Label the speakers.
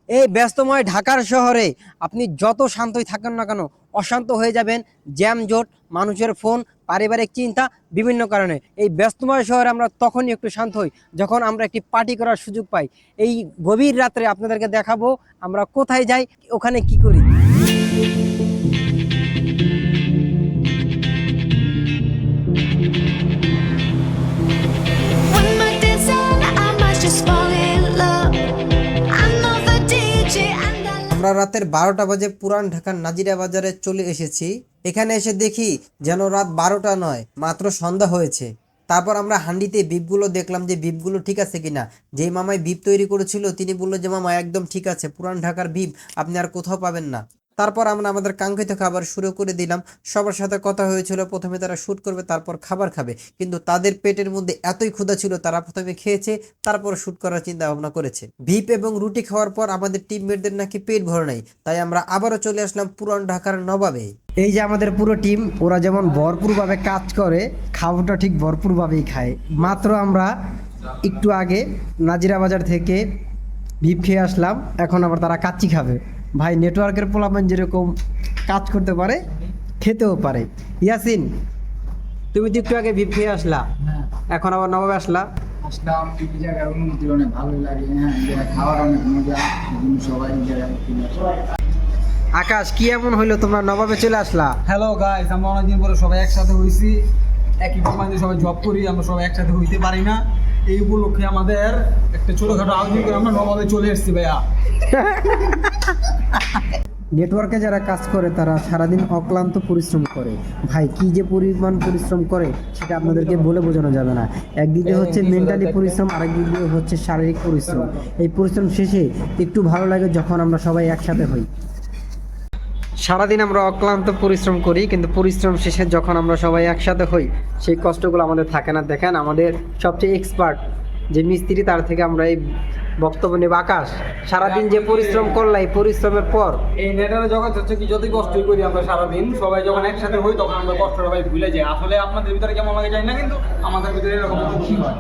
Speaker 1: এই ব্যস্তময় ঢাকার শহরে আপনি যত শান্তই থাকেন না কেন, অশান্ত হয়ে যাবেন। জ্যামজট, মানুষের ফোন, পারিবারিক চিন্তা, বিভিন্ন কারণে এই ব্যস্তময় শহরে আমরা তখনই একটু শান্ত হই যখন আমরা একটি পার্টি করার সুযোগ পাই। এই গভীর রাত্রে আপনাদেরকে দেখাবো আমরা কোথায় যাই, ওখানে কি করি।
Speaker 2: When my days end, I might just fall in love. I know the DJ and I love.
Speaker 1: আমরা রাতের 12টা বাজে পুরান ঢাকার নাজিরা বাজারে চলে এসেছি। এখানে এসে দেখি যেন রাত 12টা নয়, মাত্র সন্ধ্যা হয়েছে। তারপর আমরা হান্ডিতে বিপগুলো দেখলাম যে বিপগুলো ঠিক আছে কিনা। যেই মামাই বিপ তৈরি করেছিল তিনি বললো যে মামা একদম ঠিক আছে, পুরান ঢাকার বিপ আপনি আর কোথাও পাবেন না। তারপর আমরা আমাদের কাঙ্ক্ষিত খাবার শুরু করে দিলাম। সবার সাথে কথা হয়েছিল, প্রথমে তারা শ্যুট করবে তারপর খাবার খাবে, কিন্তু তাদের পেটের মধ্যে এতই ক্ষুধা ছিল তারা প্রথমে খেয়েছে তারপর শ্যুট করার চিন্তা ভাবনা করেছে। ভিপ এবং রুটি খাওয়ার পর আমাদের টিমমেটদের নাকি পেট ভরে নাই, তাই আমরা আবারও চলে আসলাম পুরান ঢাকার নবাবে। এই যে আমাদের পুরো টিম, ওরা যেমন ভরপুরভাবে কাজ করে, খাওয়াটা ঠিক ভরপুরভাবেই খায়। মাত্র আমরা একটু আগে নাজিরা বাজার থেকে ভিপ খেয়ে আসলাম, এখন আবার তারা কাচ্চি খাবে। ভাই, নেটওয়ার্কের পোলাপান যেরকম কাজ করতে পারে খেতেও পারে। ইয়াসিন, তুমি তো একটু আগে ভিপ খেয়ে আসলা, এখন আবার নবাবে আসলা।
Speaker 3: আসলাম এই জায়গার অনুমতি অনেক ভালো লাগে। হ্যাঁ, এই জায়গায় খাওয়ার অনেক মজা, এজন্য সবাই এই জায়গায়।
Speaker 1: আকাশ, কি এমন হইলো তোমরা নবাবে চলে আসলা?
Speaker 3: হ্যালো গাইস, আমরা অনেকদিন পরে সবাই একসাথে হয়েছি। একই কোম্পানিতে সবাই জব করি, আমরা সবাই একসাথে হইতে পারি না। এই উপলক্ষে আমাদের একটা ছোটখাটো আয়োজন করে আমরা নবাবে চলে এসেছি ভাইয়া।
Speaker 1: নেটওয়ার্কে যারা কাজ করে তারা সারাদিন অক্লান্ত পরিশ্রম করে। ভাই, কি যে পরিমাণ পরিশ্রম করে সেটা আপনাদেরকে বলে বোঝানো যাবে না। একদিকে হচ্ছে মেন্টালি পরিশ্রম, আরেকদিকে হচ্ছে শারীরিক পরিশ্রম। এই পরিশ্রম শেষে একটু ভালো লাগে যখন আমরা সবাই একসাথে হই। সারাদিন আমরা অক্লান্ত পরিশ্রম করি, কিন্তু পরিশ্রম শেষে যখন আমরা সবাই একসাথে হই সেই কষ্টগুলো আমাদের থাকে না। দেখেন, আমাদের সবচেয়ে এক্সপার্ট যে মিস্ত্রি, তার থেকে আমরা এই বক্তব্য নেব। আকাশ, সারাদিন যে পরিশ্রম করলা, এই পরিশ্রমের পর
Speaker 3: এই নেটারে জগৎ হচ্ছে কি, যতই কষ্টই করি আমরা সারাদিন, সবাই যখন একসাথে হই তখন আমরা কষ্টটা ভাই ভুলে যাই। আসলে আপনাদের ভিতরে কেমন লাগে জানি না, কিন্তু আমাদের ভিতরে এরকম খুশি হয়।